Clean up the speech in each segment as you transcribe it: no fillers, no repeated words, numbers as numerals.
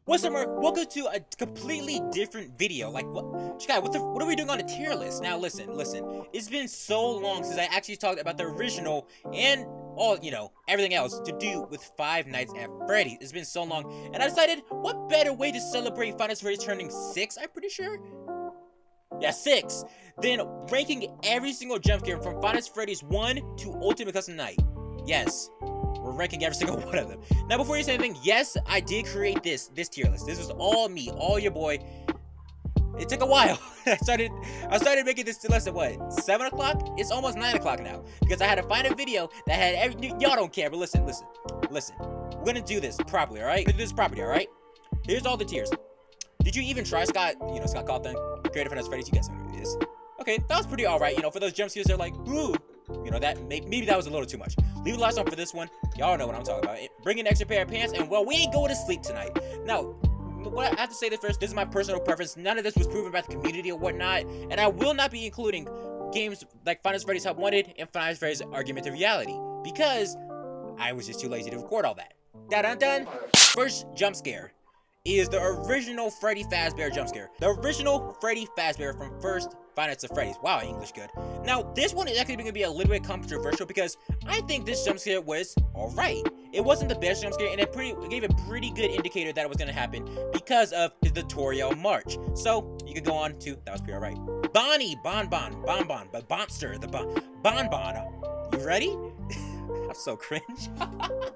What's up, Mark? Welcome to a completely different video. Like, Jekhi, what are we doing on a tier list? Now, listen. It's been so long since I actually talked about the original and all, everything else to do with Five Nights at Freddy's. It's been so long, and I decided, what better way to celebrate Five Nights at Freddy's turning 6, I'm pretty sure? Yeah, 6. Then ranking every single jump scare from Five Nights at Freddy's 1 to Ultimate Custom Night. Yes. We're ranking every single one of them. Now, before you say anything, yes, I did create this tier list. This was all me, all your boy. It took a while. I started making this list at what, 7 o'clock? It's almost 9 o'clock now, because I had to find a video that had every. Y'all don't care, but listen. We're gonna do this properly, all right? We're gonna do this properly, all right? Here's all the tiers. Did you even try Scott? Scott Cawthon, creator of FNaF Freddy. You guys know who it is. Okay, that was pretty all right. For those jump scares, they're like, ooh. That maybe that was a little too much. Leave a like on for this one. Y'all know what I'm talking about. Bring an extra pair of pants, and well, we ain't going to sleep tonight. Now, what I have to say this first. This is my personal preference. None of this was proven by the community or whatnot, and I will not be including games like Five Nights at Freddy's Help Wanted and Five Nights at Freddy's Argument of Reality because I was just too lazy to record all that. Dun. First jump scare is the original Freddy Fazbear jump scare. The original Freddy Fazbear from first Five Nights at Freddy's. Wow, English good. Now, this one is actually going to be a little bit controversial because I think this jump scare was alright. It wasn't the best jump scare, and it gave a pretty good indicator that it was going to happen because of his tutorial march. So, you could go on to, that was pretty alright. Bonnie, Bonbon, the Bonster, the Bonbon. You ready? I'm so cringe.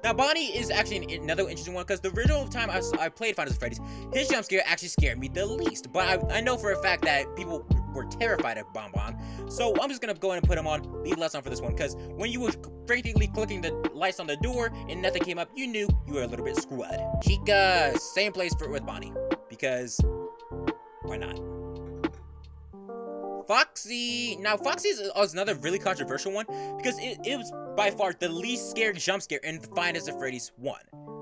Now, Bonnie is actually another interesting one because the original time I played Five Nights at Freddy's, his jump scare actually scared me the least. But I know for a fact that people were terrified of Bonbon, so I'm just gonna go ahead and put him on. Leave less on for this one because when you were practically clicking the lights on the door and nothing came up, you knew you were a little bit screwed. Chica, same place with Bonnie because why not? Foxy. Now, Foxy is another really controversial one because it was by far the least scary jump scare in Five Nights at Freddy's 1.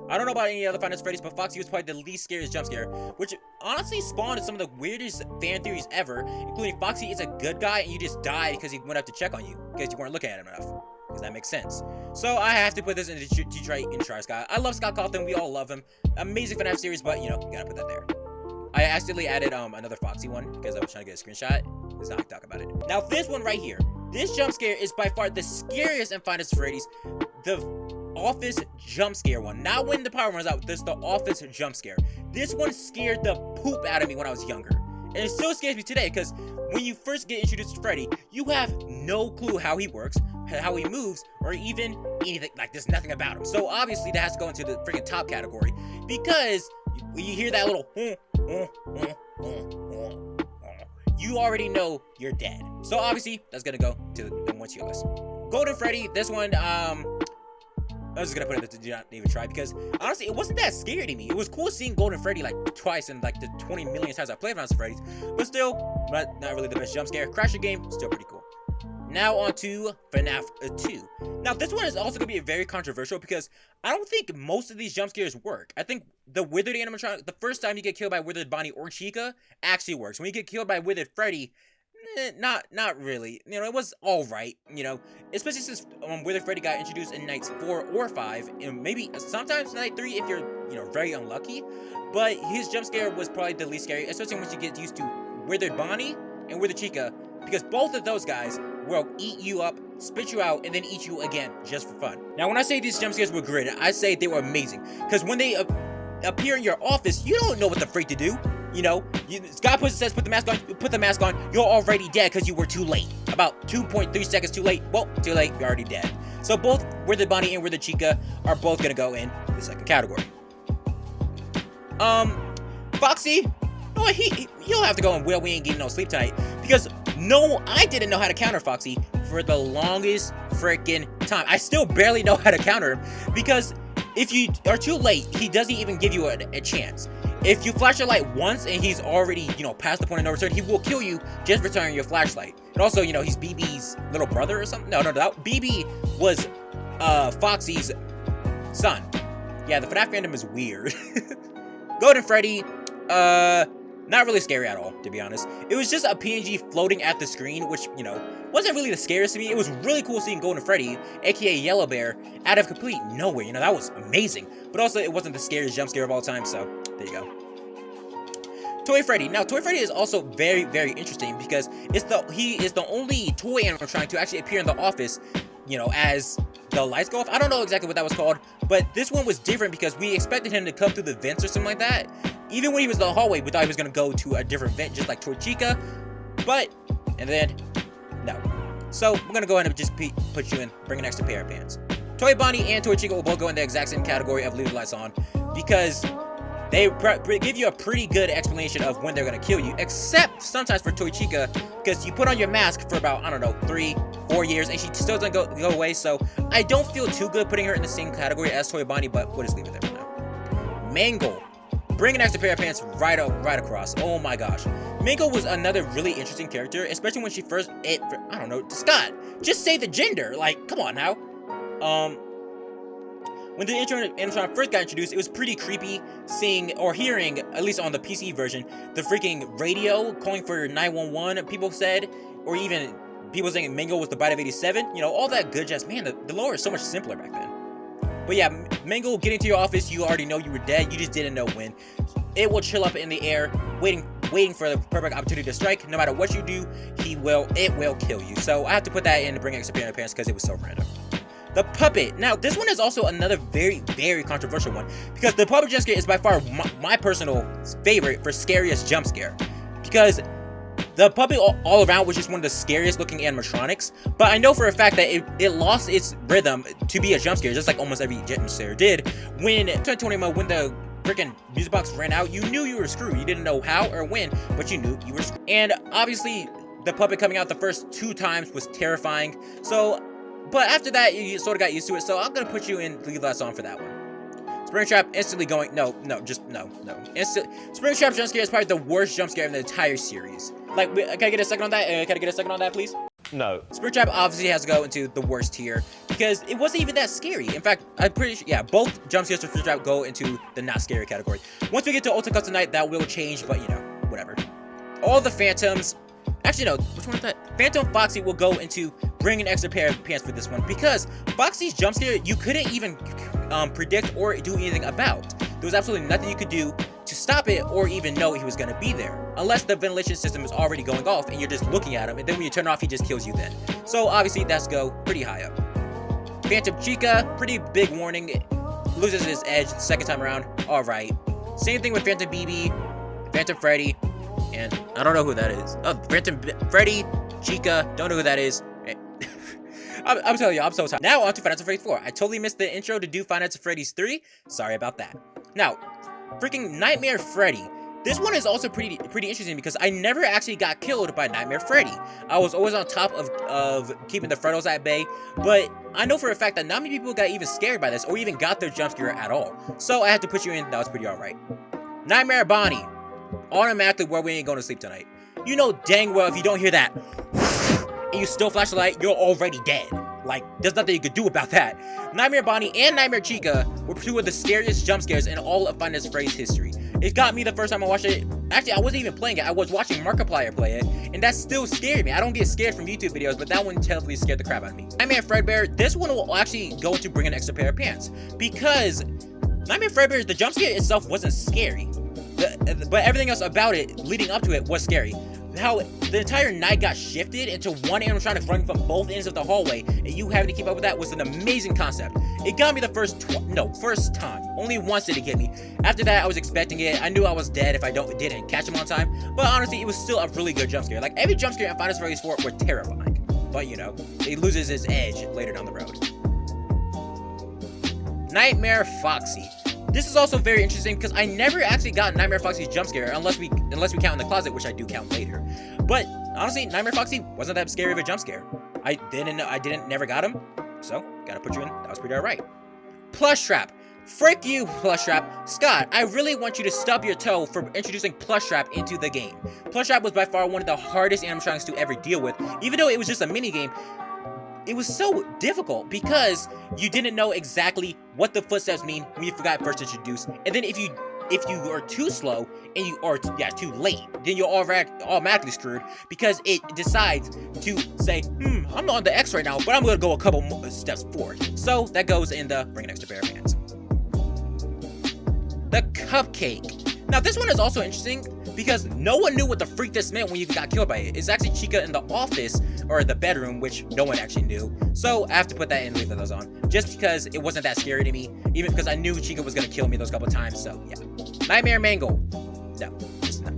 I don't know about any other Five Nights at Freddy's, but Foxy was probably the least scariest jump scare, which honestly spawned some of the weirdest fan theories ever, including Foxy is a good guy and you just died because he went up to check on you because you weren't looking at him enough. Because that makes sense. So I have to put this in the Detroit and try Scott. I love Scott Cawthon. We all love him. Amazing FNaF series, but you gotta put that there. I accidentally added another Foxy one because I was trying to get a screenshot. Let's not talk about it. Now this one right here, this jump scare is by far the scariest in Five Nights at Freddy's. The office jump scare one. Not when the power runs out. This is the office jump scare. This one scared the poop out of me when I was younger. And it still scares me today because when you first get introduced to Freddy, you have no clue how he works, how he moves, or even anything. Like, there's nothing about him. So obviously that has to go into the freaking top category because when you hear that little you already know you're dead. So obviously that's gonna go to the one tier list. Golden Freddy, this one, I was just gonna put it to do not even try because honestly it wasn't that scary to me. It was cool seeing Golden Freddy like twice in like the 20 million times I played Five Nights at Freddy's, but still not really the best jump scare. Crasher game, still pretty cool. Now on to FNaF 2. Now this one is also going to be very controversial because I don't think most of these jump scares work. I think the Withered animatronic, the first time you get killed by Withered Bonnie or Chica, actually works. When you get killed by Withered Freddy, not really. It was alright, especially since Withered Freddy got introduced in nights 4 or 5, and maybe sometimes night 3 if you're, very unlucky. But his jump scare was probably the least scary, especially once you get used to Withered Bonnie and Withered Chica, because both of those guys will eat you up, spit you out, and then eat you again, just for fun. Now, when I say these jump scares were great, I say they were amazing, because when they appear in your office, you don't know what the freak to do. Scott says put the mask on, you're already dead because you were too late. About 2.3 seconds too late. Well, too late, you're already dead. So both Withered Bonnie and Withered Chica are both gonna go in the second category. Foxy, you'll have to go in well, we ain't getting no sleep tonight, because no, I didn't know how to counter Foxy for the longest freaking time. I still barely know how to counter him because if you are too late, he doesn't even give you a chance. If you flash your light once and he's already, past the point of no return, he will kill you just for turning your flashlight. And also, he's BB's little brother or something. No, BB was Foxy's son. Yeah, the FNaF fandom is weird. Golden Freddy, not really scary at all, to be honest. It was just a PNG floating at the screen, which, wasn't really the scariest to me. It was really cool seeing Golden Freddy, aka Yellow Bear, out of complete nowhere. That was amazing. But also, it wasn't the scariest jump scare of all time, so there There you go. Toy Freddy. Now, Toy Freddy is also very, very interesting because he is the only toy animatronic to actually appear in the office, you know, as the lights go off. I don't know exactly what that was called, but this one was different because we expected him to come through the vents or something like that. Even when he was in the hallway, we thought he was going to go to a different vent, just like Toy Chica, and then, no. So, we're going to go ahead and just put you in, bring an extra pair of pants. Toy Bonnie and Toy Chica will both go in the exact same category of leave the lights on, because they give you a pretty good explanation of when they're going to kill you, except sometimes for Toy Chica, because you put on your mask for about, I don't know, 3-4 years, and she still doesn't go away, so I don't feel too good putting her in the same category as Toy Bonnie, but we'll just leave it there for now. Mangle. Bring an extra pair of pants right across. Oh my gosh. Mangle was another really interesting character, especially when she first, I don't know, Scott, just say the gender, like, come on now. When the animatronic first got introduced, it was pretty creepy seeing or hearing, at least on the PC version, the freaking radio calling for 911, people said, or even people saying Mangle was the bite of 87, you know, all that good jazz. Man, the lore is so much simpler back then. But yeah, Mangle getting to your office, you already know you were dead, you just didn't know when. It will chill up in the air, waiting for the perfect opportunity to strike. No matter what you do, it will kill you. So I have to put that in to bring extra pair of pants because it was so random. The puppet. Now, this one is also another very, very controversial one because the puppet jump scare is by far my personal favorite for scariest jump scare, because the puppet all around was just one of the scariest looking animatronics, but I know for a fact that it lost its rhythm to be a jump scare, just like almost every jump scare did. When 2020, when the freaking music box ran out, you knew you were screwed. You didn't know how or when, but you knew you were screwed. And obviously, the puppet coming out the first 2 times was terrifying. So, but after that, you sort of got used to it. So I'm gonna put you in leave last on for that one. Springtrap instantly going, no. Springtrap jump scare is probably the worst jump scare in the entire series. Like, can I get a second on that? Can I get a second on that, please? No. Springtrap obviously has to go into the worst tier because it wasn't even that scary. In fact, I'm pretty sure, yeah, both jump scares for Springtrap go into the not scary category. Once we get to Ultimate Custom Night, that will change, but you know, whatever. All the Phantoms, actually no, which one is that? Phantom Foxy will go into bring an extra pair of pants for this one because Foxy's jump scare you couldn't even predict or do anything about. There was absolutely nothing you could do to stop it or even know he was going to be there, unless the ventilation system is already going off and you're just looking at him, and then when you turn it off, he just kills you then. So obviously that's go pretty high up. Phantom Chica, pretty big warning, loses his edge the second time around. All right. Same thing with Phantom BB, Phantom Freddy, and I don't know who that is. Oh, Phantom Freddy, Chica, don't know who that is. I'm telling you, I'm so tired. Now on to Five Nights at Freddy's 4. I totally missed the intro to do Five Nights at Freddy's 3. Sorry about that. Now, freaking Nightmare Freddy. This one is also pretty interesting because I never actually got killed by Nightmare Freddy. I was always on top of keeping the Freddos at bay, but I know for a fact that not many people got even scared by this or even got their jump scare at all. So I had to put you in. That was pretty alright. Nightmare Bonnie. Automatically where we ain't going to sleep tonight. You know dang well if you don't hear that and you still flash the light, you're already dead. Like, there's nothing you could do about that. Nightmare Bonnie and Nightmare Chica were 2 of the scariest jump scares in all of Five Nights at Freddy's history. It got me the first time I watched it. Actually, I wasn't even playing it. I was watching Markiplier play it, and that still scared me. I don't get scared from YouTube videos, but that one totally scared the crap out of me. Nightmare Fredbear, this one will actually go into bring an extra pair of pants, because Nightmare Fredbear, the jump scare itself wasn't scary, but everything else about it leading up to it was scary. How the entire night got shifted into one animatronic running from both ends of the hallway and you having to keep up with that was an amazing concept. It got me the first time. Only once did it get me. After that, I was expecting it. I knew I was dead if I didn't catch him on time. But honestly, it was still a really good jump scare. Like, every jump scare in Five Nights at Freddy's 4 were terrifying. But, you know, it loses its edge later down the road. Nightmare Foxy. This is also very interesting because I never actually got Nightmare Foxy's jump scare unless we count in the closet, which I do count later. But honestly, Nightmare Foxy wasn't that scary of a jump scare. I never got him, so gotta put you in. That was pretty alright. Plush Trap. Frick you, Plush Trap. Scott, I really want you to stub your toe for introducing Plush Trap into the game. Plush Trap was by far one of the hardest animatronics to ever deal with, even though it was just a mini game. It was so difficult because you didn't know exactly what the footsteps mean when you forgot first introduced, and then if you are too slow and you are too late, then you're automatically screwed because it decides to say, I'm on the X right now, but I'm gonna go a couple more steps forward. So that goes in the bring an extra pair of pants. The Cupcake. Now, this one is also interesting because no one knew what the freak this meant when you got killed by it. It's actually Chica in the office, or the bedroom, which no one actually knew. So I have to put that in and leave those on, just because it wasn't that scary to me, even because I knew Chica was gonna kill me those couple times. So yeah, Nightmare Mangle. No, just not.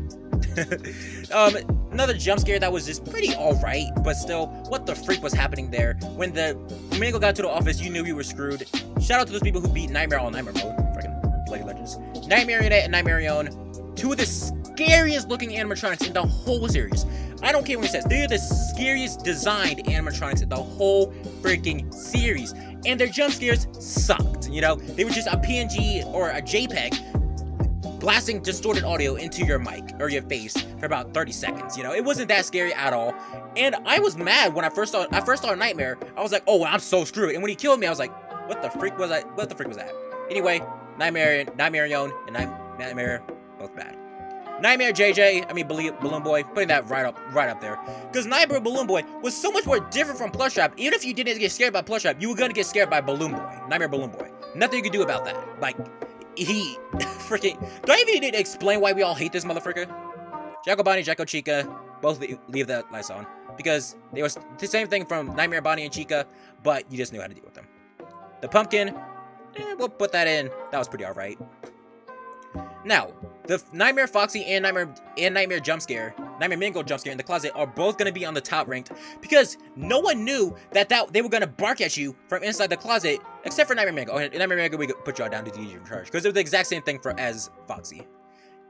Another jump scare that was just pretty alright, but still, what the freak was happening there? When the Mangle got to the office, you knew you were screwed. Shout out to those people who beat Nightmare on Nightmare mode. Freaking Bloody Legends. Nightmarionette and Nightmarion, two of the scariest looking animatronics in the whole series. I don't care what he says, they're the scariest designed animatronics in the whole freaking series. And their jump scares sucked, you know? They were just a PNG or a JPEG blasting distorted audio into your mic or your face for about 30 seconds, you know? It wasn't that scary at all. And I was mad when I first saw Nightmare. I was like, oh, I'm so screwed. And when he killed me, I was like, what the freak was that? What the freak was that? Anyway, Nightmarion and Nightmare, both bad. Nightmare Balloon Boy, putting that right up there. Because Nightmare Balloon Boy was so much more different from Plushtrap. Even if you didn't get scared by Plushtrap, you were gonna get scared by Balloon Boy. Nightmare Balloon Boy. Nothing you could do about that. Like, he freaking. Do I even need to explain why we all hate this motherfucker? Jekhi Bonnie, Jekhi Chica, both leave the lights on. Because they was the same thing from Nightmare Bonnie and Chica, but you just knew how to deal with them. The pumpkin, we'll put that in. That was pretty alright. Now, the Nightmare Foxy and Nightmare Jumpscare, Nightmare Mangle Jumpscare in the closet are both going to be on the top ranked because no one knew that they were going to bark at you from inside the closet, except for Nightmare Mangle. Oh, Nightmare Mangle, we could put y'all down to the charge because it was the exact same thing as Foxy.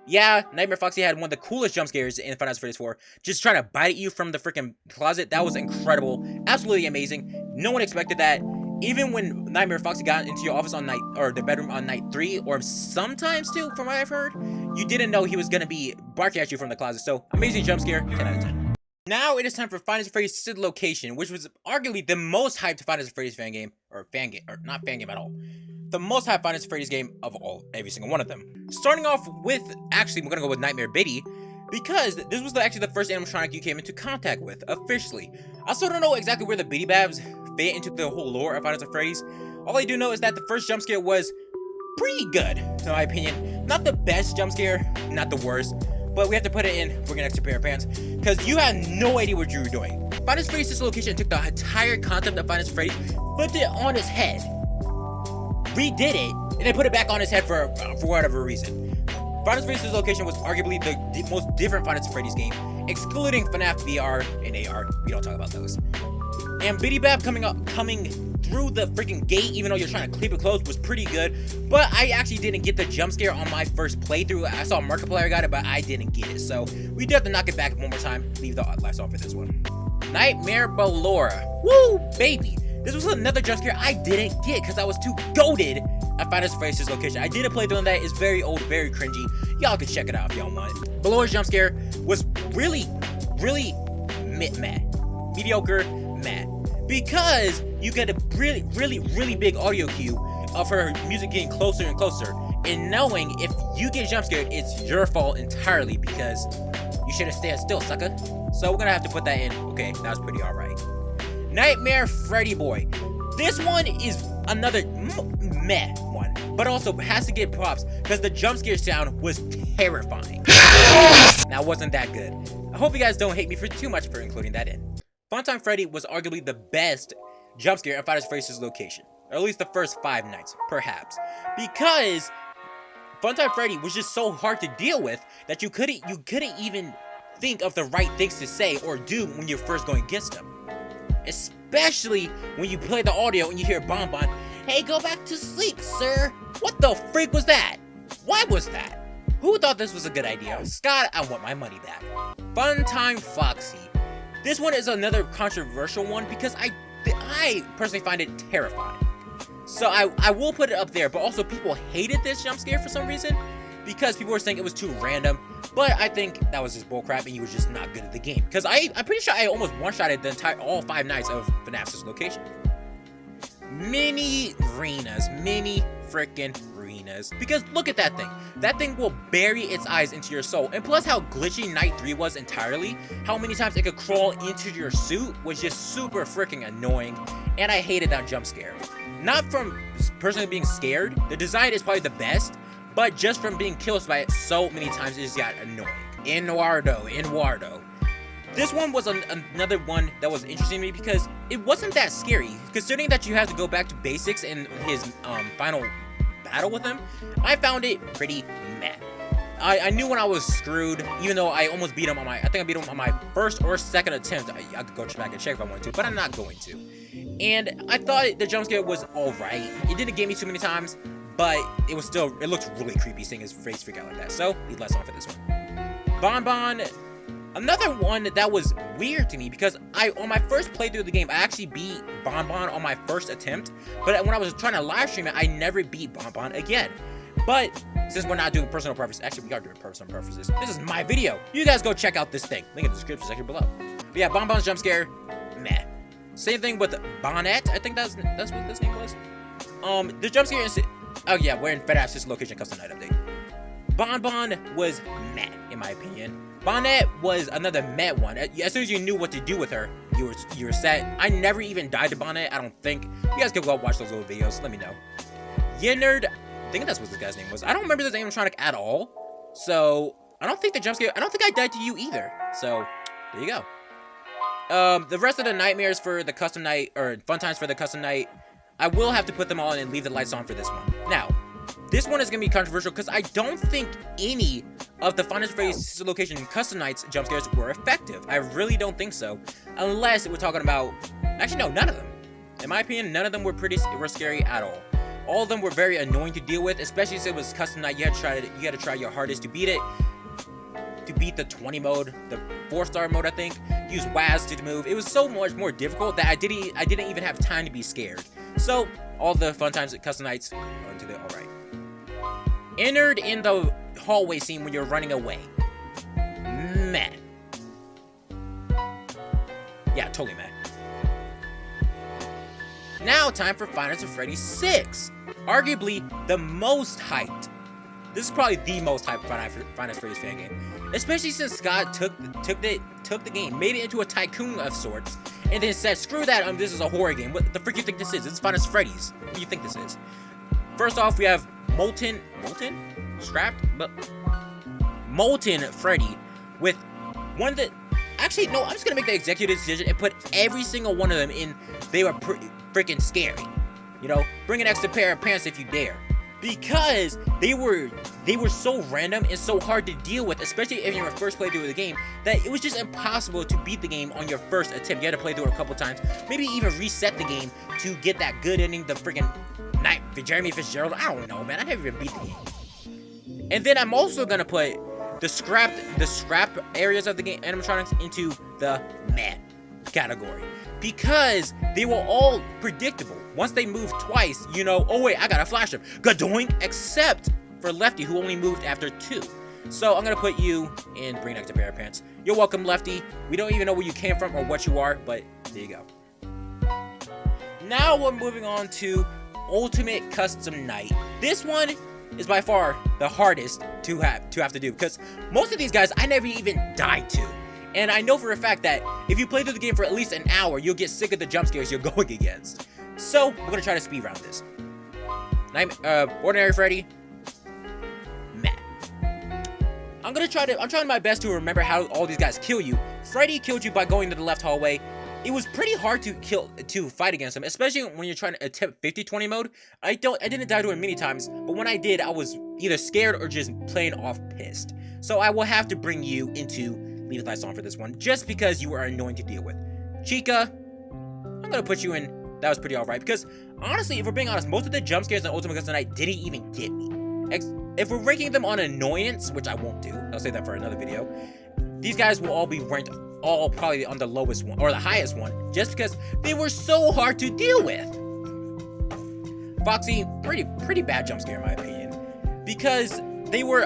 Yeah, Nightmare Foxy had one of the coolest jump scares in FNaF Freddy's 4, just trying to bite at you from the freaking closet. That was incredible, absolutely amazing. No one expected that. Even when Nightmare Foxy got into your office on the bedroom on night 3, or sometimes 2, from what I've heard, you didn't know he was gonna be barking at you from the closet. So, amazing jump scare, 10 out of 10. Now it is time for Find Freddy's Sid Location, which was arguably the most hyped Find Freddy's fan game, or not fan game at all. The most hyped Find Freddy's game of every single one of them. Starting off with, actually, we're gonna go with Nightmare Biddy, because this was actually the first animatronic you came into contact with, officially. I still don't know exactly where the Biddy Babs fit into the whole lore of Five Nights at Freddy's. All I do know is that the first jump scare was pretty good, in my opinion. Not the best jump scare, not the worst, but we have to put it in for an extra pair of pants, because you had no idea what you were doing. Five Nights at Freddy's Location took the entire concept of Five Nights at Freddy's, flipped it on his head, redid it, and then put it back on his head for whatever reason. Five Nights at Freddy's Location was arguably the most different Five Nights at Freddy's game, excluding FNaF VR and AR. We don't talk about those. And Biddy Bab coming through the freaking gate, even though you're trying to keep it closed, was pretty good. But I actually didn't get the jump scare on my first playthrough. I saw Markiplier got it, but I didn't get it. So we do have to knock it back one more time. Leave the lights on for this one. Nightmare Ballora. Woo, baby. This was another jump scare I didn't get because I was too goated at Five Nights at Freddy's Location. I did a playthrough on that. It's very old, very cringy. Y'all can check it out if y'all want. Ballora's jump scare was really mediocre, meh. Because you get a really big audio cue of her music getting closer and closer, and knowing if you get jump scared, it's your fault entirely because you should have stayed still, sucker. So we're gonna have to put that in. Okay, that was pretty alright. Nightmare Freddy Boy. This one is another meh one, but also has to get props because the jump scare sound was terrifying. Now, wasn't that good. I hope you guys don't hate me for too much for including that in. Funtime Freddy was arguably the best jump scare at Five Nights at Freddy's Location, or at least the first 5 nights, perhaps, because Funtime Freddy was just so hard to deal with that you couldn't even think of the right things to say or do when you're first going against him. Especially when you play the audio and you hear Bon Bon, "Hey, go back to sleep, sir." What the freak was that? Why was that? Who thought this was a good idea? Scott, I want my money back. Funtime Foxy. This one is another controversial one because I personally find it terrifying. So I will put it up there, but also people hated this jump scare for some reason because people were saying it was too random. But I think that was just bullcrap and he was just not good at the game. Because I'm pretty sure I almost one-shotted all 5 nights of FNaF's Location. Mini arenas, mini freaking arenas. Because look at that thing. That thing will bury its eyes into your soul. And plus how glitchy night 3 was entirely. How many times it could crawl into your suit was just super freaking annoying. And I hated that jump scare. Not from personally being scared. The design is probably the best. but just from being killed by it so many times, it just got annoying. Eduardo. This one was another one that was interesting to me because it wasn't that scary, considering that you have to go back to basics in his final battle with him. I found it pretty meh. I knew when I was screwed, even though I almost beat him on I think I beat him on my first or second attempt. I could go back and check if I wanted to, but I'm not going to. And I thought the jump scare was alright. It didn't get me too many times, but it looked really creepy seeing his face freak out like that. So, leave less on for this one. Bonbon, another one that was weird to me because on my first playthrough of the game, I actually beat Bonbon on my first attempt, but when I was trying to live stream it, I never beat Bonbon again. But since we're not doing personal preferences, actually we are doing personal preferences. This is my video. You guys go check out this thing. Link in the description section below. But yeah, Bonbon's jump scare, meh. Same thing with Bonnet. I think that's what this name was. The jump scare is, oh yeah, we're in FNaF's location custom night update. Bonbon was meh in my opinion. Bonnet was another meh one. As soon as you knew what to do with her, you were set. I never even died to Bonnet. I don't think. You guys can go watch those little videos. Let me know. Yennerd. I think that's what this guy's name was. I don't remember this animatronic at all. So, I don't think the jump scare, I don't think I died to you either. So, there you go. The rest of the nightmares for the custom night, or fun times for the custom night, I will have to put them on and leave the lights on for this one. Now, this one is going to be controversial because I don't think any of the Final Freddy's location custom nights jump scares were effective. I really don't think so. Unless we're talking about, actually no, none of them. In my opinion, none of them were scary at all. All of them were very annoying to deal with, especially since it was custom night. You had to try your hardest to beat it. To beat the 20 mode, the 4-star mode, I think. Use WAS to move. It was so much more difficult that I didn't even have time to be scared. So all the fun times at custom nights are into the alright. Entered in the hallway scene when you're running away. Meh. Yeah, totally meh. Now, time for Final Freddy 6. Arguably the most hyped. This is probably the most hyped Final Freddy's fan game. Especially since Scott took the game, made it into a tycoon of sorts, and then said, screw that, this is a horror game. What the frick you think this is? It's Final Freddy's. What do you think this is? First off, we have Molten Freddy with one that, actually, no, I'm just gonna make the executive decision and put every single one of them in. They were freaking scary. You know, bring an extra pair of pants if you dare. Because they were so random and so hard to deal with, especially if you're your first playthrough of the game, that it was just impossible to beat the game on your first attempt. You had to play through it a couple times, maybe even reset the game to get that good ending, the freaking night for Jeremy Fitzgerald. I don't know, man. I never even beat the game. And then I'm also gonna put the scrap areas of the game animatronics into the meh category. Because they were all predictable. Once they moved twice, you know, oh wait, I gotta flash them. Gadoink! Except for Lefty, who only moved after 2. So I'm gonna put you in Bring Next to Pair of Pants. You're welcome, Lefty. We don't even know where you came from or what you are, but there you go. Now we're moving on to Ultimate Custom Night. This one is by far the hardest to have to do, because most of these guys I never even died to. And I know for a fact that if you play through the game for at least an hour, you'll get sick of the jump scares you're going against. So, we're gonna try to speed round this. Ordinary Freddy. Meh. I'm trying my best to remember how all these guys kill you. Freddy killed you by going to the left hallway. It was pretty hard to fight against him, especially when you're trying to attempt 50-20 mode. I didn't die to him many times, but when I did, I was either scared or just plain off pissed. So I will have to bring you into Leave the Lights On for this one, just because you are annoying to deal with. Chica, I'm gonna put you in. That was pretty alright, because honestly, if we're being honest, most of the jump scares in Ultimate Custom Night didn't even get me. If we're ranking them on annoyance, which I won't do, I'll save that for another video, these guys will all be ranked all probably on the lowest one, or the highest one, just because they were so hard to deal with. Foxy, pretty bad jump scare in my opinion, because they were,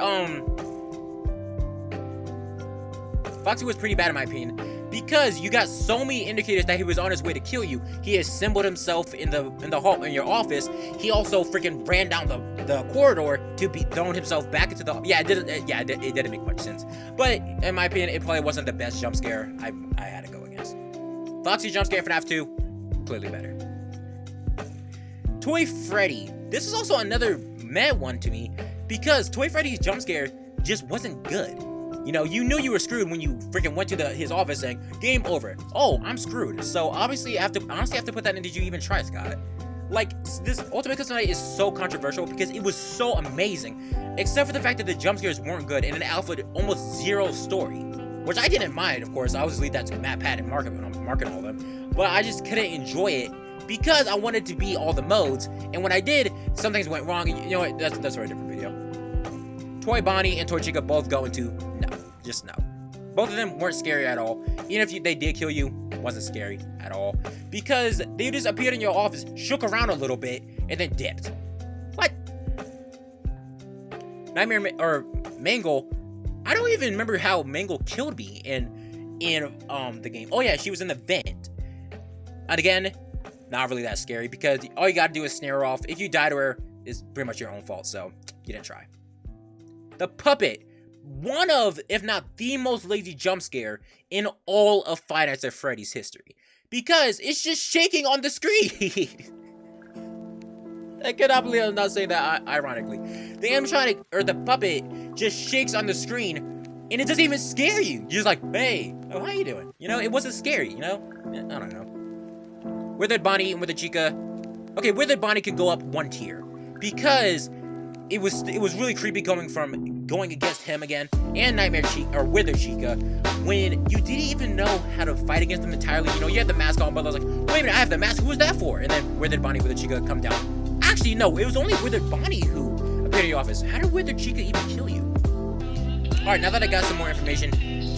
Foxy was pretty bad in my opinion, because you got so many indicators that he was on his way to kill you. He assembled himself in the hall in your office. He also freaking ran down the corridor to be thrown himself back into the. Yeah, it didn't make much sense. But in my opinion, it probably wasn't the best jump scare I had to go against. Foxy jump scare for FNaF 2, clearly better. Toy Freddy. This is also another meh one to me, because Toy Freddy's jump scare just wasn't good. You know, you knew you were screwed when you freaking went to his office saying, "Game over." Oh, I'm screwed. So obviously, I have to put that in. Did you even try, Scott? Like, this Ultimate Custom Night is so controversial because it was so amazing, except for the fact that the jump scares weren't good and it offered almost zero story, which I didn't mind. Of course, I was just leave that to Matt, Pat, and market all of them, but I just couldn't enjoy it because I wanted to be all the modes, and when I did, some things went wrong. And you know what? That's for a different video. Toy Bonnie and Toy Chica both go into no, just no. Both of them weren't scary at all. Even if they did kill you, wasn't scary at all. Because they just appeared in your office, shook around a little bit, and then dipped. What? Nightmare or Mangle, I don't even remember how Mangle killed me in the game. Oh yeah, she was in the vent. And again, not really that scary because all you gotta do is snare her off. If you die to her, it's pretty much your own fault, so you didn't try. The puppet, one of, if not the most lazy jump scare in all of Five Nights at Freddy's history. Because it's just shaking on the screen. I cannot believe I'm not saying that ironically. The animatronic, or the puppet, just shakes on the screen, and it doesn't even scare you. You're just like, hey, oh, how you doing? You know, it wasn't scary, you know? I don't know. Withered Bonnie and Withered Chica. Okay, Withered Bonnie can go up one tier. Because it was really creepy going against him again, and Nightmare Chica, or Withered Chica, when you didn't even know how to fight against them entirely. You know, you had the mask on, but I was like, wait a minute, I have the mask, who was that for? And then Withered Bonnie, Withered Chica come down. Actually, no, it was only Withered Bonnie who appeared in your office. How did Withered Chica even kill you? Alright, now that I got some more information,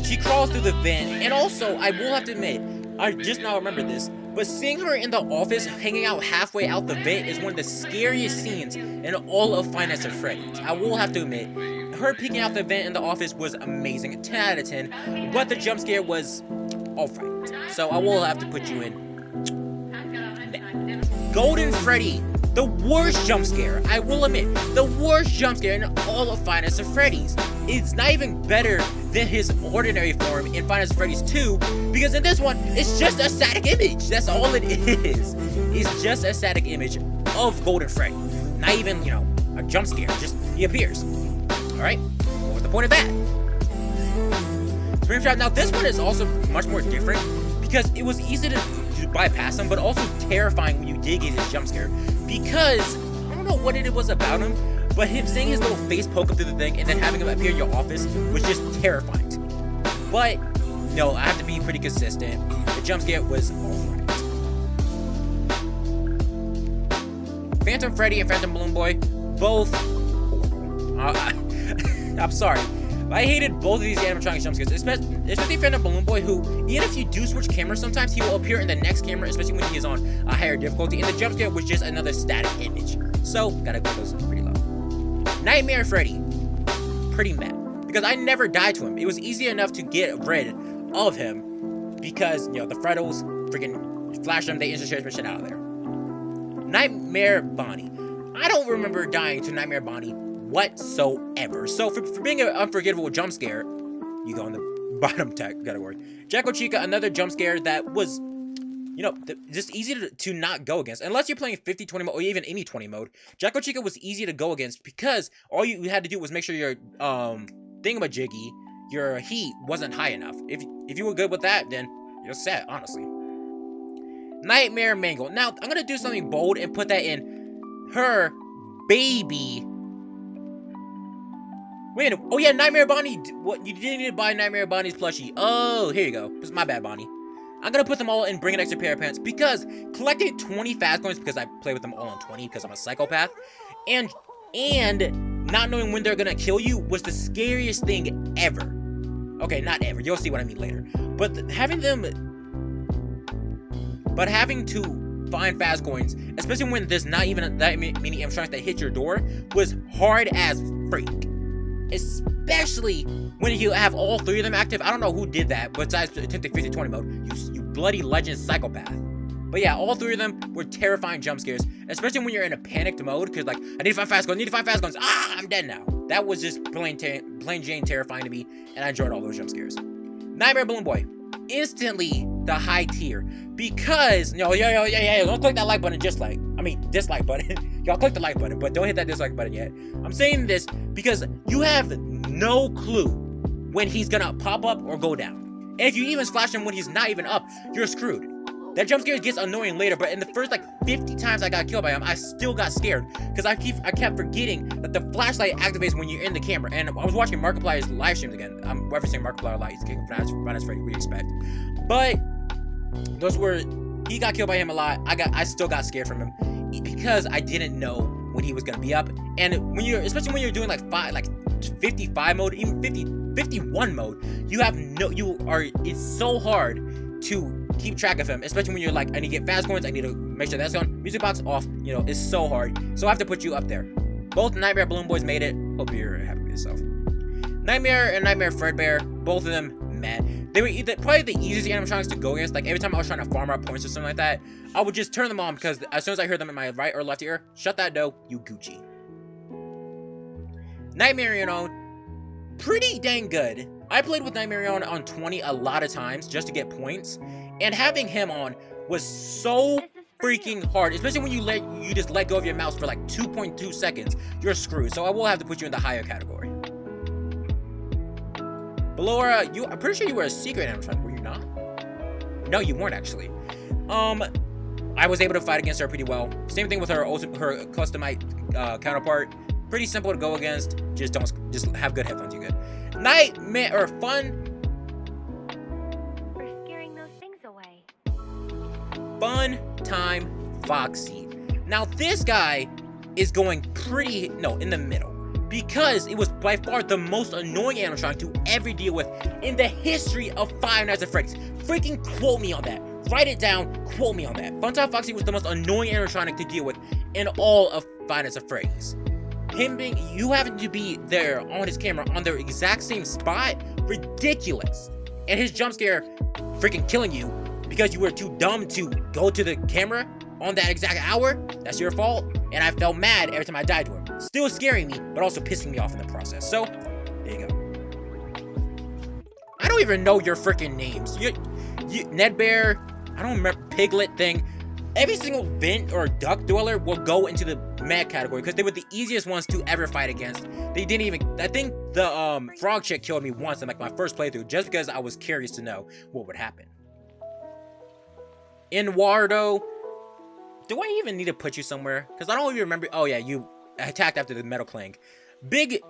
she crawls through the vent, and also, I will have to admit, I just now remember this, but seeing her in the office hanging out halfway out the vent is one of the scariest scenes in all of Five Nights at Freddy's. I will have to admit, her peeking out the vent in the office was amazing, 10 out of 10, but the jump scare was alright. So I will have to put you in. Golden Freddy, the worst jump scare, I will admit, the worst jump scare in all of Five Nights at Freddy's. It's not even better than his ordinary form in Five Nights at Freddy's 2, because in this one, it's just a static image. That's all it is. It's just a static image of Golden Freddy. Not even, you know, a jump scare. Just, he appears. Alright? What was the point of that? Springtrap. Now, this one is also much more different, because it was easy to bypass him, but also terrifying when you did get his jump scare. Because, I don't know what it was about him, but him seeing his little face poke up through the thing and then having him appear in your office was just terrifying to me. But, no, I have to be pretty consistent. The jump scare was alright. Phantom Freddy and Phantom Balloon Boy, both horrible. I'm sorry. I hated both of these animatronic jump scares, especially Phantom Balloon Boy, who, even if you do switch cameras sometimes, he will appear in the next camera, especially when he is on a higher difficulty, and the jump scare was just another static image. So, gotta go those pretty low. Nightmare Freddy, pretty mad, because I never died to him. It was easy enough to get rid of him, because, you know, the Freddles freaking flash them, they instant transmission out of there. Nightmare Bonnie. I don't remember dying to Nightmare Bonnie whatsoever. So for being an unforgettable jump scare, you go in the bottom category. Jekhi Chica, another jump scare that was, you know, just easy to not go against. Unless you're playing 50-20 mode or even any 20 mode. Jekhi Chica was easy to go against because all you had to do was make sure your thingamajiggy, your heat wasn't high enough. If you were good with that, then you're set, honestly. Nightmare Mangle. Now, I'm gonna do something bold and put that in her baby. Wait a minute. Oh yeah, Nightmare Bonnie. What? You didn't need to buy Nightmare Bonnie's plushie. Oh, here you go. This is my bad, Bonnie. I'm gonna put them all in, bring an extra pair of pants, because collecting 20 fast coins, because I play with them all on 20 because I'm a psychopath, and not knowing when they're gonna kill you was the scariest thing ever. Okay, not ever. You'll see what I mean later. But having to find fast coins, especially when there's not even that many animatronics that hit your door, was hard as freak. Especially when you have all three of them active. I don't know who did that besides attempting 50-20 mode. You bloody legend psychopath. But yeah, all three of them were terrifying jump scares, especially when you're in a panicked mode, because like, I need to find fast coins, ah, I'm dead now. That was just plain Jane terrifying to me, and I enjoyed all those jump scares. Nightmare Balloon Boy, instantly the high tier, because, yeah, don't click that like button just like, mean, dislike button. Y'all click the like button, but don't hit that dislike button yet. I'm saying this because you have no clue when he's gonna pop up or go down. And if you even flash him when he's not even up, you're screwed. That jump scare gets annoying later, but in the first like 50 times I got killed by him, I still got scared because I kept forgetting that the flashlight activates when you're in the camera. And I was watching Markiplier's live streams again. I'm referencing Markiplier a lot. He's kicking FNaF Freddy, we expect. But those were, he got killed by him a lot. I still got scared from him because I didn't know when he was gonna be up. And when you're, especially when you're doing like 55 mode, even 51 mode, it's so hard to keep track of him, especially when you're like, I need to get fast coins, I need to make sure that's on, music box off, you know, it's so hard. So I have to put you up there. Both Nightmare Balloon Boys made it. Hope you're happy with yourself. Nightmare and Nightmare Fredbear, both of them, mad. They were probably the easiest animatronics to go against. Like every time I was trying to farm up points or something like that, I would just turn them on because as soon as I heard them in my right or left ear, shut that door, you Gucci. Nightmare, you know, pretty dang good. I played with Nightmare on 20 a lot of times just to get points, and having him on was so freaking hard, especially when you just let go of your mouse for like 2.2 seconds. You're screwed. So I will have to put you in the higher category. Ballora, I'm pretty sure you were a secret animatronic, were you not? No, you weren't actually. I was able to fight against her pretty well. Same thing with her customized counterpart. Pretty simple to go against. Just have good headphones. You good? Nightmare or fun. We're scaring those things away. Fun time Foxy. Now this guy is going in the middle, because it was by far the most annoying animatronic to ever deal with in the history of Five Nights at Freddy's. Freaking quote me on that. Write it down. Quote me on that. Funtime Foxy was the most annoying animatronic to deal with in all of Five Nights at Freddy's. You having to be there on his camera on the exact same spot, ridiculous. And his jump scare freaking killing you because you were too dumb to go to the camera on that exact hour. That's your fault. And I felt mad every time I died to him. Still scaring me, but also pissing me off in the process. So, there you go. I don't even know your freaking names. Ned Bear, I don't remember, Piglet thing. Every single vent or duck dweller will go into the mad category because they were the easiest ones to ever fight against. They didn't even, I think the frog chick killed me once in like my first playthrough just because I was curious to know what would happen. In Wardo, do I even need to put you somewhere? Because I don't even remember. Oh yeah, you attacked after the metal clang. Big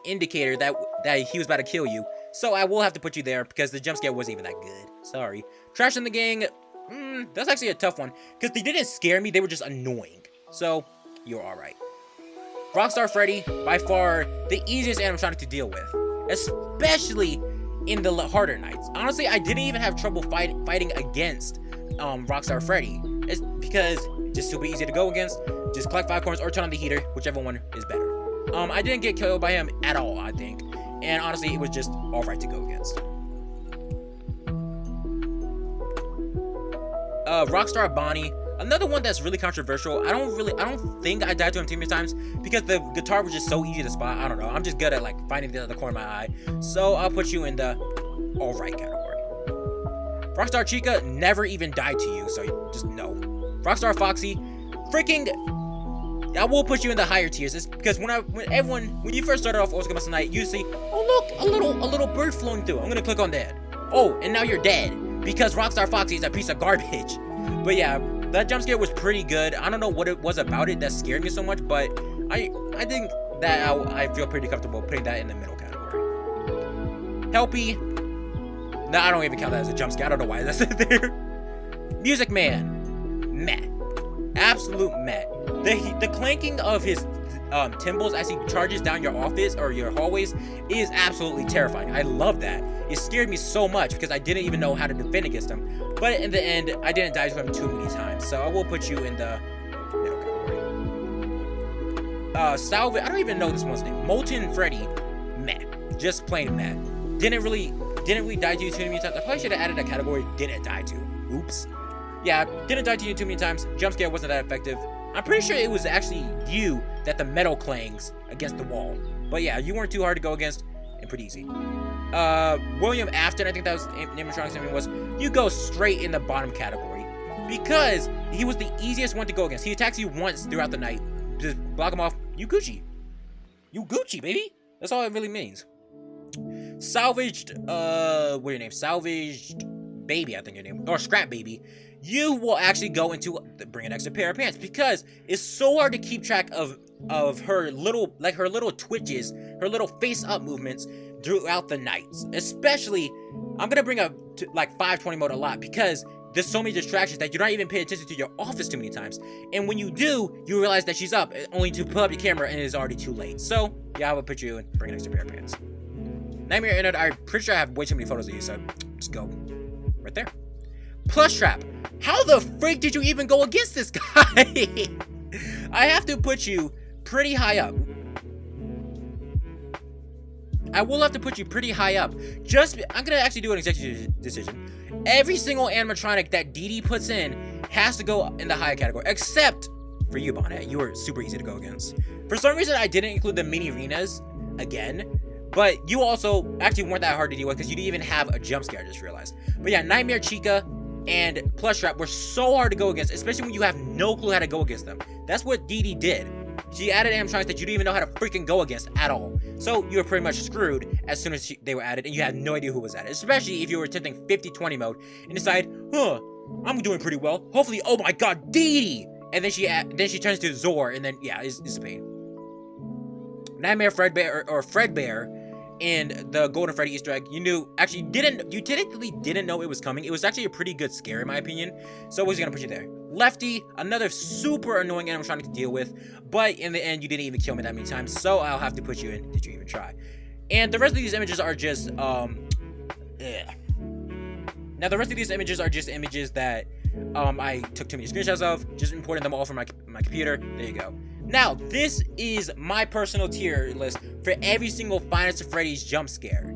indicator that he was about to kill you. So I will have to put you there because the jump scare wasn't even that good. Sorry. Trash in the Gang. That's actually a tough one because they didn't scare me. They were just annoying. So you're all right. Rockstar Freddy, by far the easiest animatronic to deal with, especially in the harder nights. Honestly, I didn't even have trouble fighting against Rockstar Freddy. It's because just super easy to go against. Just collect 5 coins or turn on the heater, whichever one is better. I didn't get killed by him at all, I think. And honestly, it was just all right to go against. Rockstar Bonnie, another one that's really controversial. I don't think I died to him too many times because the guitar was just so easy to spot. I don't know. I'm just good at like finding the other corner of my eye. So I'll put you in the all right category. Rockstar Chica never even died to you, so just no. Rockstar Foxy, freaking, I will put you in the higher tiers. It's because when you first started off Oscar Master Night, you see, oh look, a little bird flowing through. I'm gonna click on that. Oh, and now you're dead. Because Rockstar Foxy is a piece of garbage. But yeah, that jump scare was pretty good. I don't know what it was about it that scared me so much, but I think that I feel pretty comfortable putting that in the middle category. Helpy. No, I don't even count that as a jump scare. I don't know why that's there. Music Man. Meh. Absolute meh. The clanking of his timbals as he charges down your office or your hallways is absolutely terrifying. I love that. It scared me so much because I didn't even know how to defend against him. But in the end, I didn't die to him too many times. So I will put you in the middle category. Salvage, I don't even know this one's name. Molten Freddy, meh. Just plain meh. Didn't really die to you too many times. I probably should have added a category didn't die to. Oops. Yeah, didn't die to you too many times. Jump scare wasn't that effective. I'm pretty sure it was actually you that the metal clangs against the wall. But yeah, you weren't too hard to go against and pretty easy. William Afton, I think that was animatronic's name was. You go straight in the bottom category. because he was the easiest one to go against. He attacks you once throughout the night. Just block him off. You Gucci. You Gucci, baby. That's all it really means. Salvaged, what your name? Salvaged Baby, I think your name. Or Scrap Baby. You will actually go into bring an extra pair of pants because it's so hard to keep track of her little, like her little twitches, her little face up movements throughout the nights. Especially, I'm gonna bring up like 520 mode a lot because there's so many distractions that you're not even paying attention to your office too many times. And when you do, you realize that she's up, only to pull up your camera and it's already too late. So, yeah, I will put you and bring an extra pair of pants. Nightmare Internet, I'm pretty sure I have way too many photos of you, so just go right there. Plush Trap. How the freak did you even go against this guy? I have to put you pretty high up. I will have to put you pretty high up. I'm gonna actually do an executive decision. Every single animatronic that DD puts in has to go in the higher category, except for you, Bonnet. You were super easy to go against. For some reason, I didn't include the mini arenas again, but you also actually weren't that hard to deal with because you didn't even have a jump scare, I just realized. But yeah, Nightmare Chica and Plush Trap were so hard to go against, especially when you have no clue how to go against them. That's what DD did. She added animatronics that you didn't even know how to freaking go against at all. So you were pretty much screwed as soon as they were added, and you had no idea who was added. Especially if you were attempting 50-20 mode and decide, I'm doing pretty well. Hopefully, oh my god, Dee! And then she turns to Zor, and then yeah, it's a pain. Nightmare Fredbear or Fredbear in the Golden Freddy Easter egg, you technically didn't know it was coming. It was actually a pretty good scare in my opinion. So we're gonna put you there. Lefty, another super annoying animatronic to deal with, but in the end you didn't even kill me that many times, so I'll have to put you in. Did you even try? And the rest of these images are just Now the rest of these images are just images that I took too many screenshots of, just imported them all from my computer. There you go. Now, this is my personal tier list for every single Five Nights at Freddy's jump scare.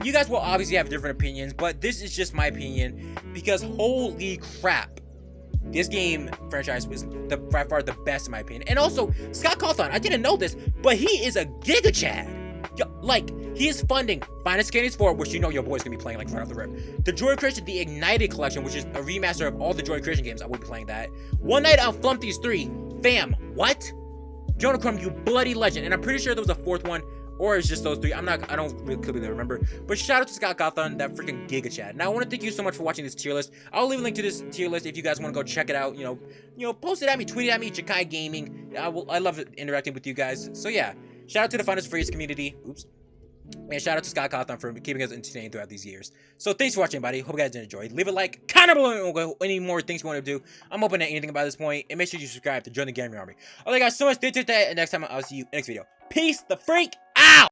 You guys will obviously have different opinions, but this is just my opinion because holy crap, this game franchise was by far the best in my opinion. And also, Scott Cawthon, I didn't know this, but he is a Giga Chad. Like, he is funding Five Nights at Freddy's 4, which you know your boy's gonna be playing like right off the rip. The Joy Creation, the Ignited Collection, which is a remaster of all the Joy Creation games. I will be playing that. One Night on Flumpty's 3. Fam, what? Jonah Crumb, you bloody legend. And I'm pretty sure there was a fourth one, or it's just those three. I don't really clearly remember. But shout out to Scott Cawthon, that freaking Giga Chad. Now I want to thank you so much for watching this tier list. I'll leave a link to this tier list if you guys want to go check it out. You know, post it at me, tweet it at me, Jekhi Gaming. I love interacting with you guys. So yeah, shout out to the Five Nights at Freddy's community. Oops. And shout out to Scott Cawthon for keeping us entertained throughout these years. So thanks for watching, everybody. Hope you guys did enjoy. Leave a like, comment below any more things you want to do. I'm open to anything about this point. And make sure you subscribe to join the gaming army. Alright guys, so much. Stay tuned, and next time I'll see you in the next video. Peace the freak out!